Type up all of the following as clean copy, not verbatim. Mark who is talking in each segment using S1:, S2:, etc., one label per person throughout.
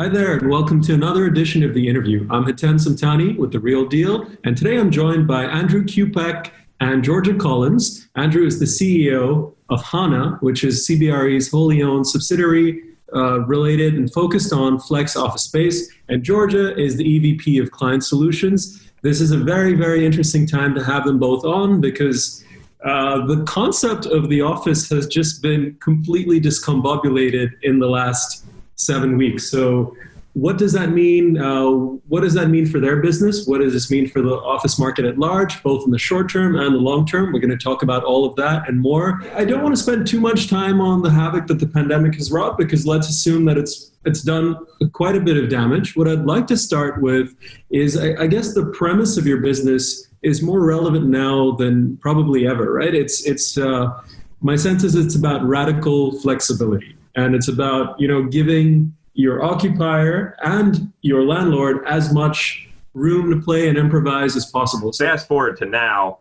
S1: Hi there, and welcome to another edition of The Interview. I'm Hiten Samtani with The Real Deal, and today I'm joined by Andrew Kupiec and Georgia Collins. Andrew is the CEO of Hana, which is CBRE's wholly owned subsidiary related and focused on flex office space, and Georgia is the EVP of Client Solutions. This is a very, very interesting time to have them both on because the concept of the office has just been completely discombobulated in the last 7 weeks. So what does that mean? What does that mean for their business? What does this mean for the office market at large, both in the short term and the long term? We're going to talk about all of that and more. I don't want to spend too much time on the havoc that the pandemic has wrought, because let's assume that it's done quite a bit of damage. What I'd like to start with is, I guess the premise of your business is more relevant now than probably ever, right? My sense is it's about radical flexibility. And it's about, giving your occupier and your landlord as much room to play and improvise as possible.
S2: So fast forward to now,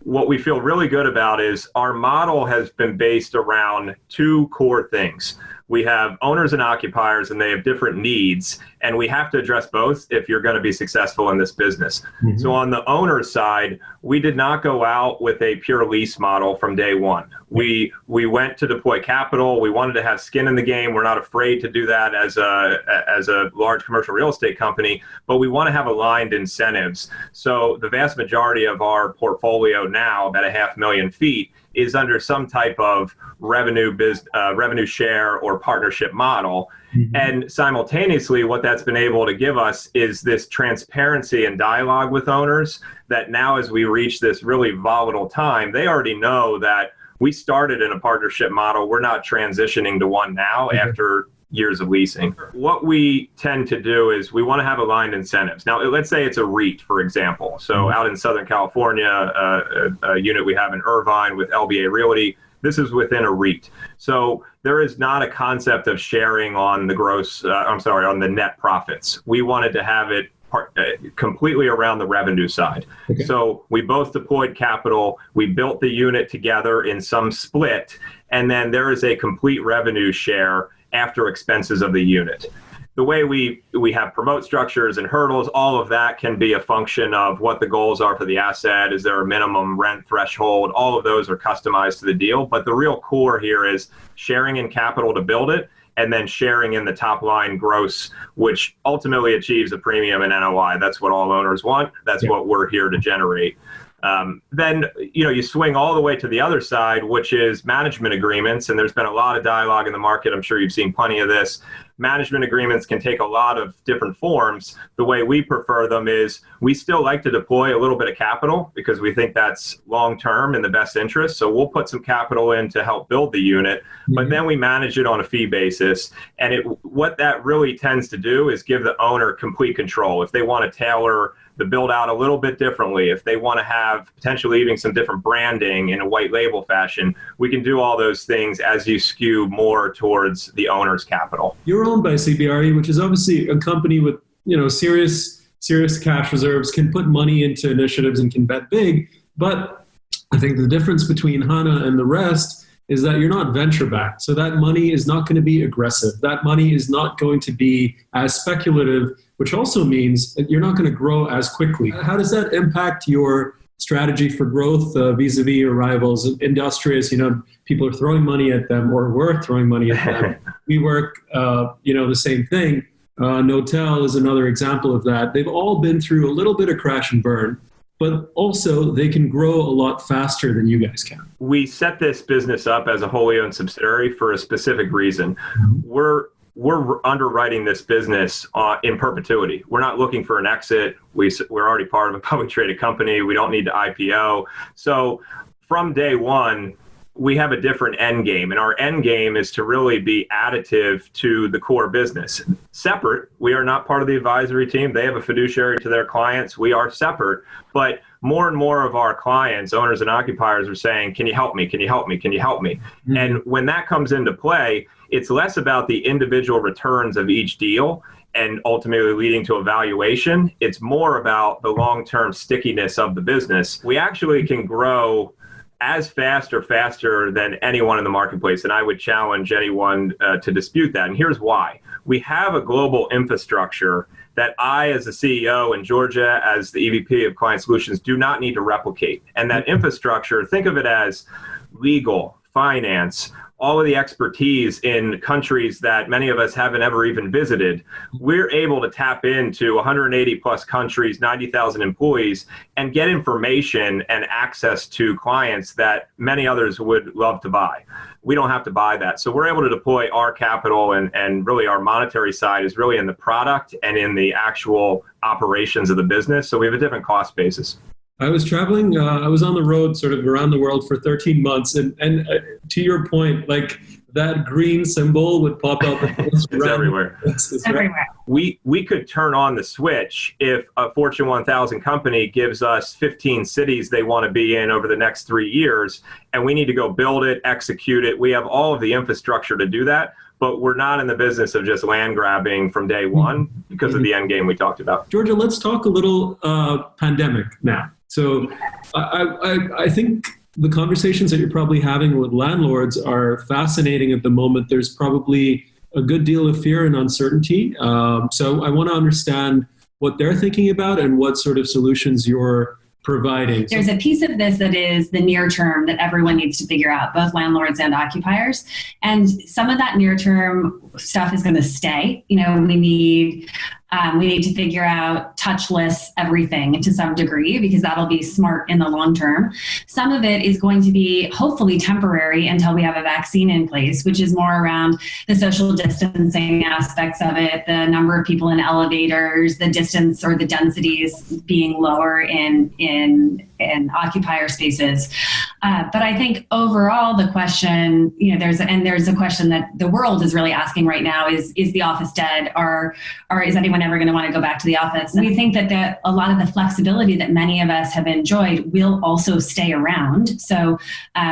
S2: what we feel really good about is our model has been based around two core things. We have owners and occupiers, and they have different needs, and we have to address both if you're going to be successful in this business. Mm-hmm. So on the owner side, we did not go out with a pure lease model from day one. We went to deploy capital. We wanted to have skin in the game. We're not afraid to do that as a large commercial real estate company, but we want to have aligned incentives. So the vast majority of our portfolio now, about 500,000 feet, is under some type of revenue share or partnership model. Mm-hmm. And simultaneously, what that's been able to give us is this transparency and dialogue with owners that now, as we reach this really volatile time, they already know that we started in a partnership model. We're not transitioning to one now. Mm-hmm. After years of leasing. What we tend to do is we want to have aligned incentives. Now, let's say it's a REIT, for example. So out in Southern California, a unit we have in Irvine with LBA Realty, this is within a REIT. So there is not a concept of sharing on the net profits. We wanted to have it completely around the revenue side. Okay. So we both deployed capital, we built the unit together in some split, and then there is a complete revenue share after expenses of the unit. The way we have promote structures and hurdles, all of that can be a function of what the goals are for the asset. Is there a minimum rent threshold? All of those are customized to the deal. But the real core here is sharing in capital to build it, and then sharing in the top line gross, which ultimately achieves a premium in NOI. That's what all owners want. That's what we're here to generate. Then, you swing all the way to the other side, which is management agreements. And there's been a lot of dialogue in the market. I'm sure you've seen plenty of this. Management agreements can take a lot of different forms. The way we prefer them is we still like to deploy a little bit of capital because we think that's long-term in the best interest. So we'll put some capital in to help build the unit, but then we manage it on a fee basis. And what that really tends to do is give the owner complete control. If they want to tailor the build out a little bit differently, if they want to have potentially even some different branding in a white label fashion, we can do all those things as you skew more towards the owner's capital.
S1: You're owned by CBRE, which is obviously a company with, serious cash reserves, can put money into initiatives and can bet big. But I think the difference between Hana and the rest is that you're not venture backed. So that money is not going to be aggressive. That money is not going to be as speculative, which also means that you're not going to grow as quickly. How does that impact your strategy for growth vis-a-vis your rivals? Industrious, people are throwing money at them, or we're throwing money at them. We work, the same thing. Notel is another example of that. They've all been through a little bit of crash and burn, but also they can grow a lot faster than you guys can.
S2: We set this business up as a wholly owned subsidiary for a specific reason. Mm-hmm. We're underwriting this business in perpetuity. We're not looking for an exit. We're already part of a public traded company. We don't need to IPO. So from day one, we have a different end game, and our end game is to really be additive to the core business. Separate, we are not part of the advisory team. They have a fiduciary to their clients. We are separate, but more and more of our clients, owners and occupiers, are saying, can you help me? Can you help me? Can you help me? Mm-hmm. And when that comes into play, it's less about the individual returns of each deal and ultimately leading to a valuation. It's more about the long-term stickiness of the business. We actually can grow as fast or faster than anyone in the marketplace. And I would challenge anyone to dispute that. And here's why. we have a global infrastructure that I, as the CEO, and Georgia, as the EVP of Client Solutions, do not need to replicate. And that infrastructure, think of it as legal, finance, all of the expertise in countries that many of us haven't ever even visited. We're able to tap into 180 plus countries, 90,000 employees, and get information and access to clients that many others would love to buy. We don't have to buy that. So we're able to deploy our capital, and really our monetary side is really in the product and in the actual operations of the business. So we have a different cost basis.
S1: I was traveling, I was on the road sort of around the world for 13 months. And to your point, like that green symbol would pop up.
S2: It's everywhere.
S3: It's everywhere.
S2: We could turn on the switch if a Fortune 1000 company gives us 15 cities they want to be in over the next 3 years, and we need to go build it, execute it. We have all of the infrastructure to do that, but we're not in the business of just land grabbing from day one because of the end game we talked about.
S1: Georgia, let's talk a little pandemic now. So I think the conversations that you're probably having with landlords are fascinating at the moment. There's probably a good deal of fear and uncertainty. So I want to understand what they're thinking about and what sort of solutions you're providing.
S3: There's a piece of this that is the near term that everyone needs to figure out, both landlords and occupiers. And some of that near term stuff is going to stay. You know, we need to figure out touchless everything to some degree, because that'll be smart in the long term. Some of it is going to be hopefully temporary until we have a vaccine in place, which is more around the social distancing aspects of it, the number of people in elevators, the distance or the densities being lower in occupier spaces. But I think overall the question, you know, there's a question that the world is really asking right now is the office dead, or is anyone ever going to want to go back to the office? And we think that a lot of the flexibility that many of us have enjoyed will also stay around. So,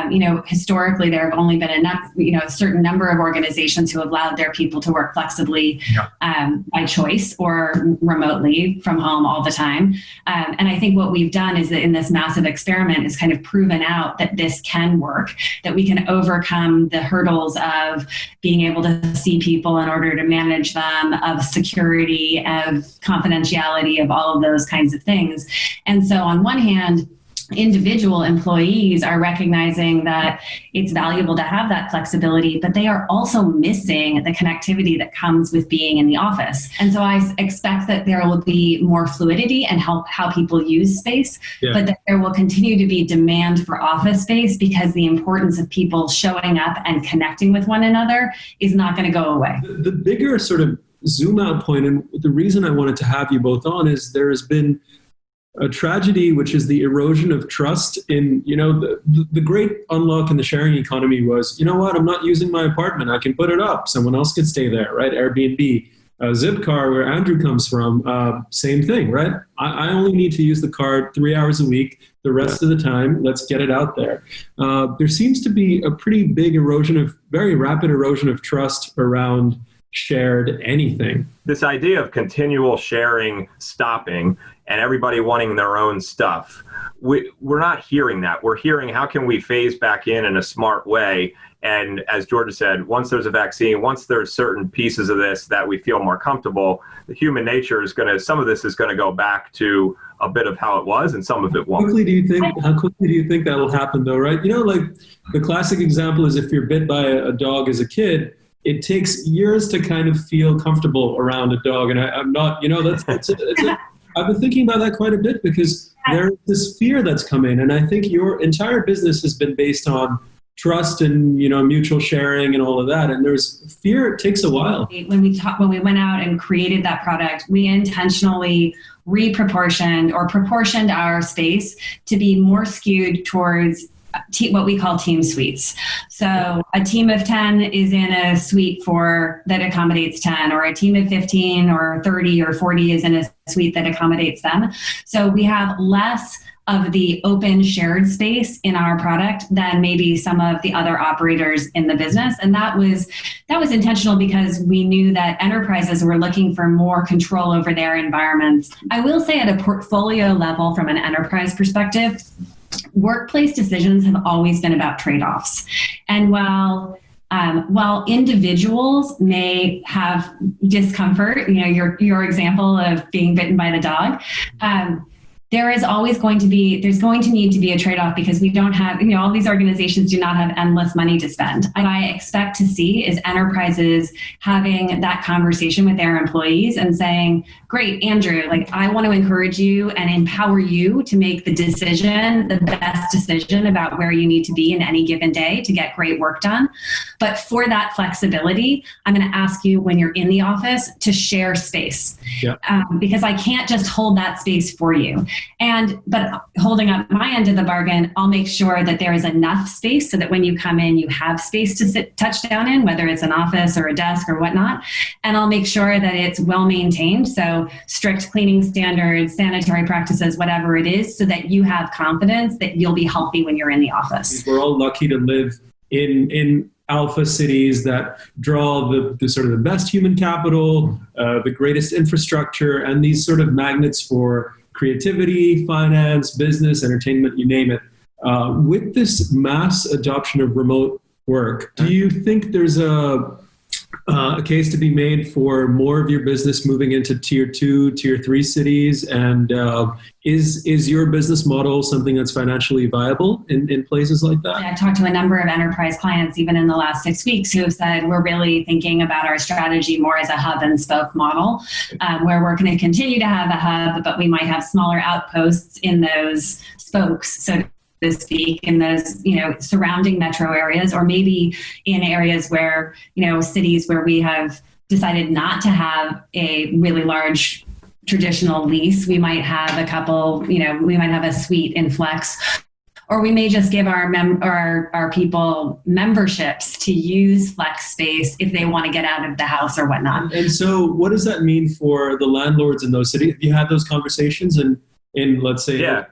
S3: you know, historically there have only been a certain number of organizations who have allowed their people to work flexibly by choice or remotely from home all the time. And I think what we've done is that in this massive experiment is kind of proven out that this can work, that we can overcome the hurdles of being able to see people in order to manage them, of security, of confidentiality, of all of those kinds of things. And so on one hand, individual employees are recognizing that it's valuable to have that flexibility, but they are also missing the connectivity that comes with being in the office. And so I expect that there will be more fluidity and how people use space, but that there will continue to be demand for office space, because the importance of people showing up and connecting with one another is not going to go away.
S1: The bigger sort of zoom out point, and the reason I wanted to have you both on, is there has been a tragedy, which is the erosion of trust in, you know, the great unlock in the sharing economy was, you know what, I'm not using my apartment, I can put it up, someone else could stay there, right? Airbnb, Zipcar, where Andrew comes from, same thing, right? I only need to use the card 3 hours a week, the rest of the time, let's get it out there. There seems to be a pretty big very rapid erosion of trust around shared anything.
S2: This idea of continual sharing stopping and everybody wanting their own stuff, we're not hearing that. We're hearing, how can we phase back in a smart way? And as Georgia said, once there's a vaccine, once there's certain pieces of this that we feel more comfortable, the human nature is some of this is going to go back to a bit of how it was, and some of it won't.
S1: How quickly do you think that will happen though, right? You know, like the classic example is if you're bit by a dog as a kid, it takes years to kind of feel comfortable around a dog. And I'm not, you know, I've been thinking about that quite a bit, because there's this fear that's come in. And I think your entire business has been based on trust and, you know, mutual sharing and all of that. And there's fear, it takes a while.
S3: When we went out and created that product, we intentionally proportioned our space to be more skewed towards what we call team suites. So a team of 10 is in a suite that accommodates 10, or a team of 15 or 30 or 40 is in a suite that accommodates them. So we have less of the open shared space in our product than maybe some of the other operators in the business. And that was intentional, because we knew that enterprises were looking for more control over their environments. I will say, at a portfolio level, from an enterprise perspective, workplace decisions have always been about trade-offs. And while while individuals may have discomfort, your example of being bitten by the dog, there's going to need to be a trade-off, because we don't have, all these organizations do not have endless money to spend. What I expect to see is enterprises having that conversation with their employees and saying, great, Andrew, I want to encourage you and empower you to make the best decision about where you need to be in any given day to get great work done. But for that flexibility, I'm going to ask you, when you're in the office, to share space. Yep. Because I can't just hold that space for you. But holding up my end of the bargain, I'll make sure that there is enough space so that when you come in, you have space to touch down in, whether it's an office or a desk or whatnot. And I'll make sure that it's well maintained. So strict cleaning standards, sanitary practices, whatever it is, so that you have confidence that you'll be healthy when you're in the office.
S1: We're all lucky to live in alpha cities that draw the sort of the best human capital, the greatest infrastructure, and these sort of magnets for creativity, finance, business, entertainment, you name it. With this mass adoption of remote work, do you think there's a case to be made for more of your business moving into tier 2, tier 3 cities? And is your business model something that's financially viable in places like that?
S3: I've talked to a number of enterprise clients, even in the last 6 weeks, who have said we're really thinking about our strategy more as a hub and spoke model, where we're going to continue to have a hub, but we might have smaller outposts in those spokes, so to speak, in those, surrounding metro areas, or maybe in areas where, cities where we have decided not to have a really large traditional lease. We might have a couple, we might have a suite in flex, or we may just give our people memberships to use flex space if they want to get out of the house or whatnot.
S1: And so what does that mean for the landlords in those cities? Have you had those conversations in let's say,
S2: yeah.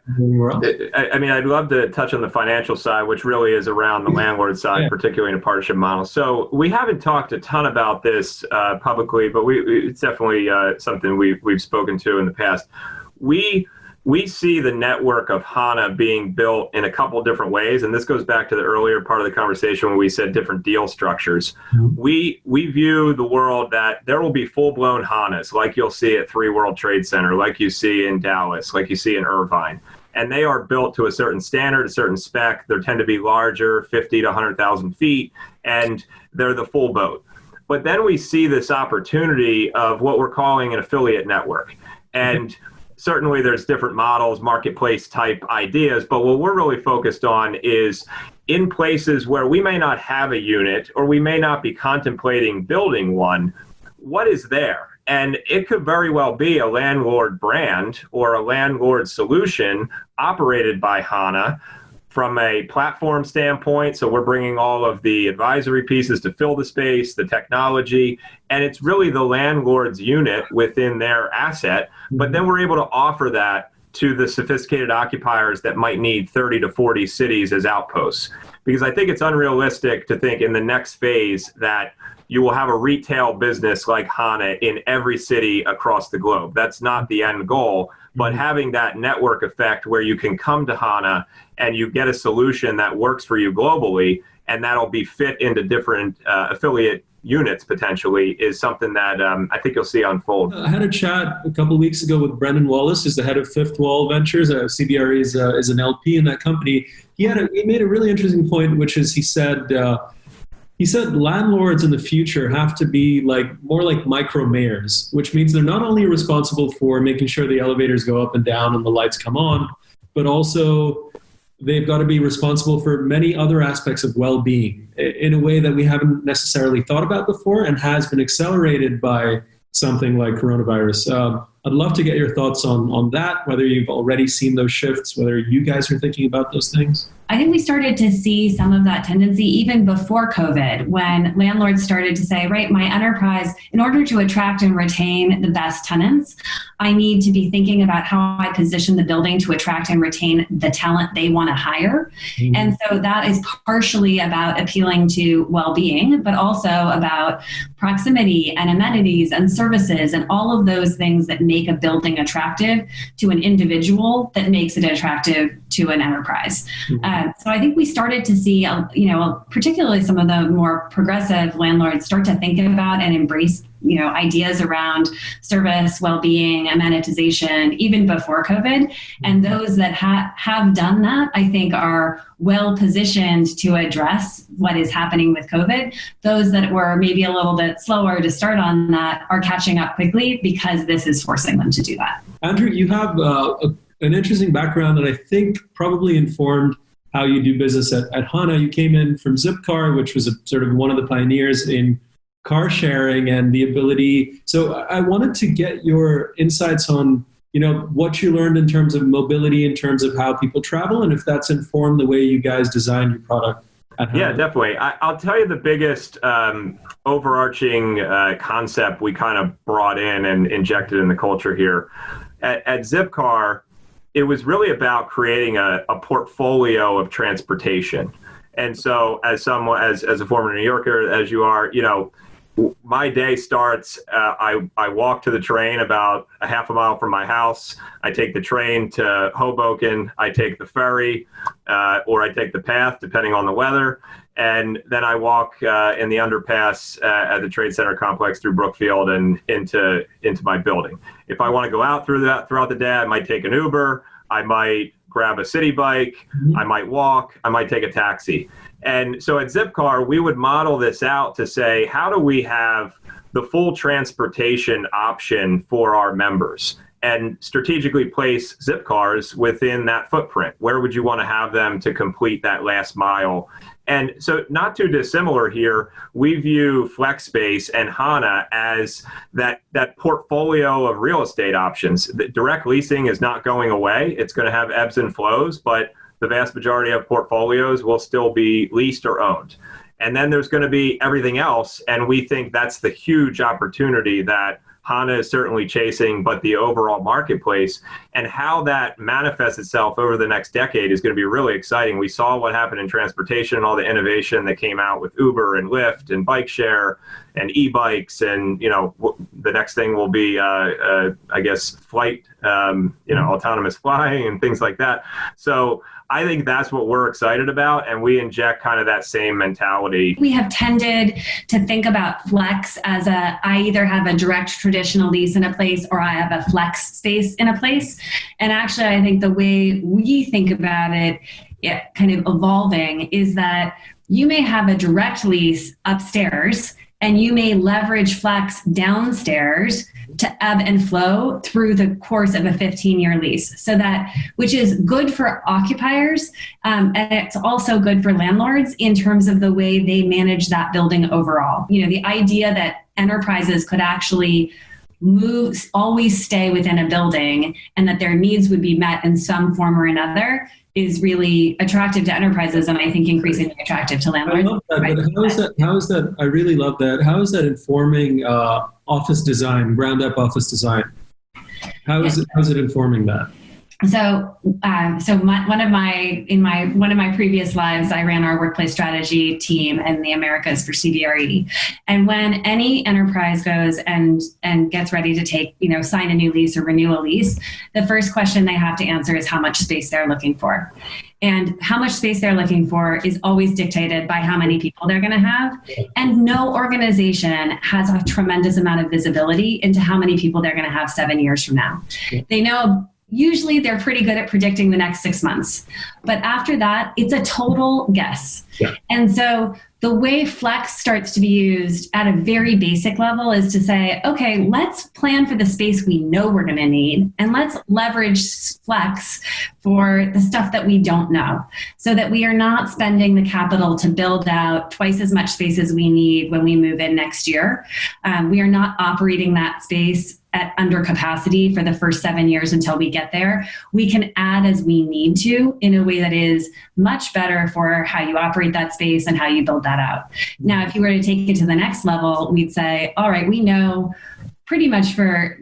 S2: I'd love to touch on the financial side, which really is around the landlord side, particularly in a partnership model. So we haven't talked a ton about this publicly, but it's definitely something we've spoken to in the past. We see the network of Hana being built in a couple different ways, and this goes back to the earlier part of the conversation when we said different deal structures. Mm-hmm. We view the world that there will be full-blown Hanas, like you'll see at 3 World Trade Center, like you see in Dallas, like you see in Irvine. And they are built to a certain standard, a certain spec. They tend to be larger, 50 to 100,000 feet, and they're the full boat. But then we see this opportunity of what we're calling an affiliate network. And certainly there's different models, marketplace type ideas, but what we're really focused on is in places where we may not have a unit or we may not be contemplating building one, what is there? And it could very well be a landlord brand or a landlord solution operated by Hana from a platform standpoint. So we're bringing all of the advisory pieces to fill the space, the technology, and it's really the landlord's unit within their asset. But then we're able to offer that to the sophisticated occupiers that might need 30 to 40 cities as outposts. Because I think it's unrealistic to think in the next phase that you will have a retail business like Hana in every city across the globe. That's not the end goal, but having that network effect where you can come to Hana and you get a solution that works for you globally, and that'll be fit into different affiliate units potentially, is something that I think you'll see unfold.
S1: I had a chat a couple of weeks ago with Brendan Wallace, who's the head of Fifth Wall Ventures. CBRE is an LP in that company. He made a really interesting point, which is he said landlords in the future have to be more like micro mayors, which means they're not only responsible for making sure the elevators go up and down and the lights come on, but also they've got to be responsible for many other aspects of well-being in a way that we haven't necessarily thought about before and has been accelerated by something like coronavirus. I'd love to get your thoughts on that, whether you've already seen those shifts, whether you guys are thinking about those things.
S3: I think we started to see some of that tendency even before COVID, when landlords started to say, right, my enterprise, in order to attract and retain the best tenants, I need to be thinking about how I position the building to attract and retain the talent they want to hire. Mm-hmm. And so that is partially about appealing to well-being, but also about proximity and amenities and services and all of those things that make a building attractive to an individual, that makes it attractive to an enterprise. So I think we started to see, particularly some of the more progressive landlords start to think about and embrace ideas around service, well-being, amenitization, even before COVID. And those that have done that, I think, are well positioned to address what is happening with COVID. Those that were maybe a little bit slower to start on that are catching up quickly because this is forcing them to do that.
S1: Andrew, you have an interesting background that I think probably informed how you do business at Hana. You came in from Zipcar, which was sort of one of the pioneers in car sharing and the ability. So I wanted to get your insights on, what you learned in terms of mobility, in terms of how people travel, and if that's informed the way you guys design your product at Hana.
S2: Yeah, definitely. I'll tell you the biggest overarching concept we kind of brought in and injected in the culture here. At Zipcar, it was really about creating a portfolio of transportation. And so as a former New Yorker, as you are, my day starts, I walk to the train about a half a mile from my house. I take the train to Hoboken. I take the ferry, or I take the path, depending on the weather. And then I walk in the underpass at the Trade Center complex through Brookfield and into my building. If I want to go out throughout the day, I might take an Uber. I might grab a city bike. I might walk. I might take a taxi. And so at Zipcar, we would model this out to say, how do we have the full transportation option for our members and strategically place Zipcars within that footprint? Where would you want to have them to complete that last mile? And so not too dissimilar here, we view FlexSpace and Hana as that portfolio of real estate options. The direct leasing is not going away. It's going to have ebbs and flows, but the vast majority of portfolios will still be leased or owned. And then there's going to be everything else. And we think that's the huge opportunity that Hana is certainly chasing, but the overall marketplace and how that manifests itself over the next decade is going to be really exciting. We saw what happened in transportation and all the innovation that came out with Uber and Lyft and bike share and e-bikes. And, the next thing will be, I guess, flight, autonomous flying and things like that. So I think that's what we're excited about, and we inject kind of that same mentality.
S3: We have tended to think about flex as I either have a direct traditional lease in a place or I have a flex space in a place. And actually, I think the way we think about it kind of evolving is that you may have a direct lease upstairs and you may leverage flex downstairs to ebb and flow through the course of a 15-year lease. So which is good for occupiers, and it's also good for landlords in terms of the way they manage that building overall. The idea that enterprises could actually always stay within a building and that their needs would be met in some form or another is really attractive to enterprises, and I think increasingly attractive to landlords.
S1: I love that, but how is that? I really love that. How is that informing office design, ground up office design? How is it informing that? So one of my previous lives, I ran our workplace strategy team in the Americas for CBRE. And when any enterprise goes and gets ready to sign a new lease or renew a lease, the first question they have to answer is how much space they're looking for. And how much space they're looking for is always dictated by how many people they're going to have. And no organization has a tremendous amount of visibility into how many people they're going to have 7 years from now. They know. Usually they're pretty good at predicting the next 6 months. But after that, it's a total guess. Yeah. And so the way flex starts to be used at a very basic level is to say, okay, let's plan for the space we know we're going to need, and let's leverage flex for the stuff that we don't know, so that we are not spending the capital to build out twice as much space as we need when we move in next year. We are not operating that space at under capacity for the first 7 years until we get there. We can add as we need to in a way that is much better for how you operate that space and how you build that out. Now, if you were to take it to the next level, we'd say, all right, we know pretty much for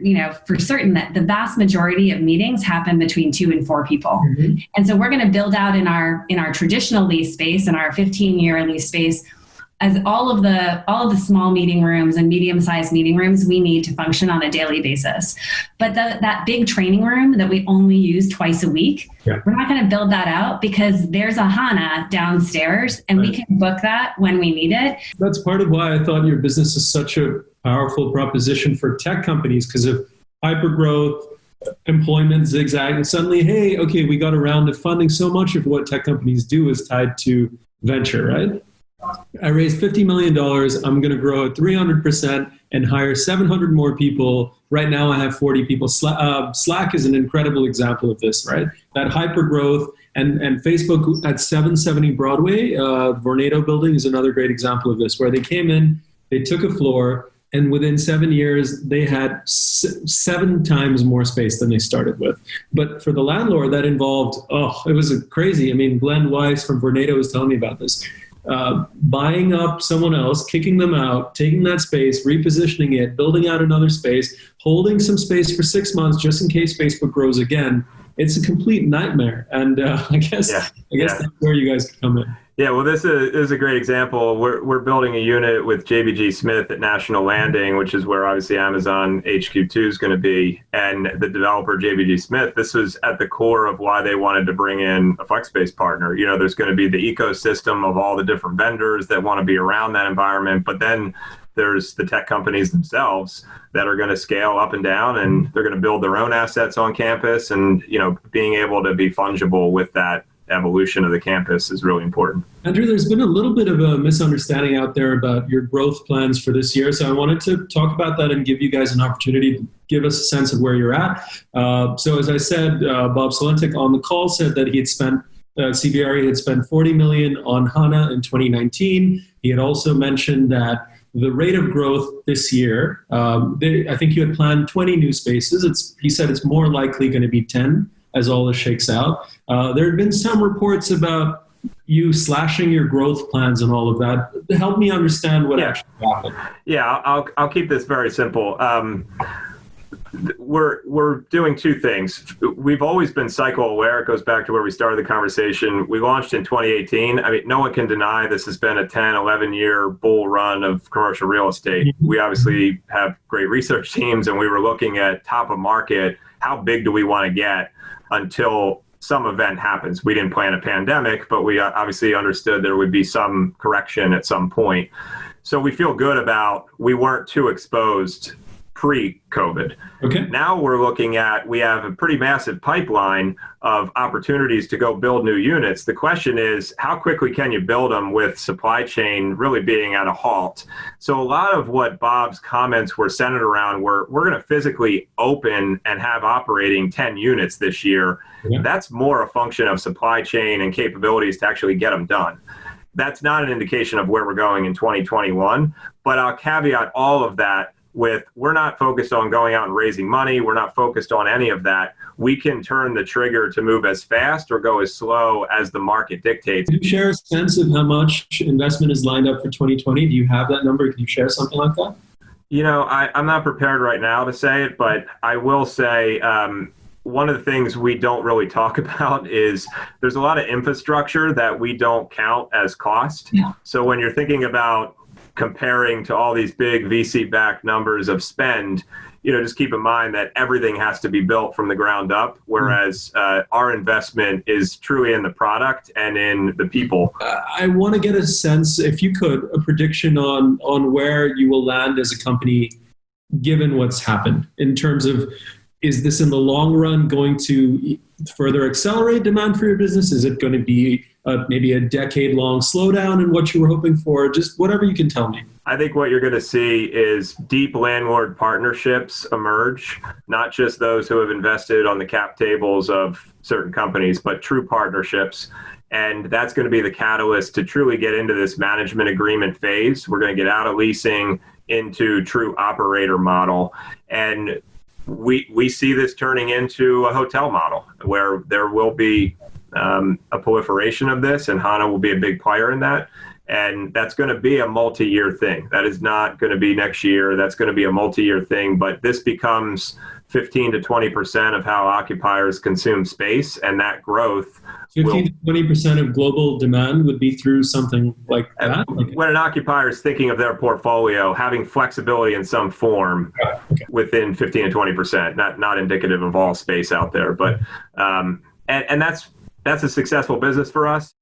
S1: certain that the vast majority of meetings happen between 2 and 4 people. Mm-hmm. And so we're going to build out in our traditional lease space, in our 15-year lease space,
S3: as all of the small meeting rooms and medium-sized meeting rooms we need to function on a daily basis. But that big training room that we only use twice a week, we're not going to build that out because there's a Hana downstairs and we can book that when we need it. That's
S1: part of why I thought your business is such a powerful proposition for tech companies, because of hypergrowth, employment zigzag, and suddenly, hey, okay, we got a round of funding. So much of what tech companies do is tied to venture, right? I raised $50 million. I'm going to grow at 300% and hire 700 more people. Right now, I have 40 people. Slack is an incredible example of this, right? That hyper growth and Facebook at 770 Broadway, Vornado building is another great example of this, where they came in, they took a floor, and within 7 years, they had 7 times more space than they started with. But for the landlord, that involved, it was crazy. I mean, Glenn Weiss from Vornado was telling me about this. Buying up someone else, kicking them out, taking that space, repositioning it, building out another space, holding some space for 6 months just in case Facebook grows again. It's a complete nightmare. And I guess that's where you guys could come in.
S2: Yeah, well, this is a great example. We're building a unit with JBG Smith at National Landing, which is where obviously Amazon HQ2 is going to be. And the developer, JBG Smith, this was at the core of why they wanted to bring in a FlexSpace partner. You know, there's going to be the ecosystem of all the different vendors that want to be around that environment. But then there's the tech companies themselves that are going to scale up and down, and they're going to build their own assets on campus. And, you know, being able to be fungible with that evolution of the campus is really important.
S1: Andrew, there's been a little bit of a misunderstanding out there about your growth plans for this year. So I wanted to talk about that and give you guys an opportunity to give us a sense of where you're at. So as I said, Bob Salentik on the call said that he had spent, CBRE had spent $40 million on Hana in 2019. He had also mentioned that the rate of growth this year, I think you had planned 20 new spaces. He said it's more likely going to be 10 as all this shakes out. There had been some reports about you slashing your growth plans and all of that. Help me understand what actually happened.
S2: Yeah, I'll keep this very simple. We're doing 2 things. We've always been cycle aware. It goes back to where we started the conversation. We launched in 2018. I mean, no one can deny this has been a 10, 11-year bull run of commercial real estate. We obviously have great research teams, and we were looking at top of market. How big do we want to get until some event happens? We didn't plan a pandemic, but we obviously understood there would be some correction at some point. So we feel good about we weren't too exposed pre-COVID.
S1: Okay.
S2: Now we're looking at, we have a pretty massive pipeline of opportunities to go build new units. The question is, how quickly can you build them with supply chain really being at a halt? So a lot of what Bob's comments were centered around were, we're going to physically open and have operating 10 units this year. Yeah. That's more a function of supply chain and capabilities to actually get them done. That's not an indication of where we're going in 2021, but I'll caveat all of that with, we're not focused on going out and raising money. We're not focused on any of that. We can turn the trigger to move as fast or go as slow as the market dictates.
S1: Can you share a sense of how much investment is lined up for 2020? Do you have that number? Can you share something like that?
S2: You know, I'm not prepared right now to say it, but I will say one of the things we don't really talk about is there's a lot of infrastructure that we don't count as cost. Yeah. So when you're thinking about comparing to all these big VC-backed numbers of spend, you know, just keep in mind that everything has to be built from the ground up, whereas our investment is truly in the product and in the people.
S1: I want to get a sense, if you could, a prediction on where you will land as a company, given what's happened, in terms of, is this in the long run going to further accelerate demand for your business? Is it going to be maybe a decade-long slowdown in what you were hoping for? Just whatever you can tell me.
S2: I think what you're going to see is deep landlord partnerships emerge, not just those who have invested on the cap tables of certain companies, but true partnerships. And that's going to be the catalyst to truly get into this management agreement phase. We're going to get out of leasing into true operator model. And we see this turning into a hotel model where there will be a proliferation of this, and Hana will be a big player in that. And that's going to be a multi-year thing. That is not going to be next year. That's going to be a multi-year thing. But this becomes 15 to 20% of how occupiers consume space, and that growth
S1: 15 to 20% of global demand would be through something like that?
S2: When an occupier is thinking of their portfolio, having flexibility in some form within 15 to 20%, not indicative of all space out there, but and that's a successful business for us.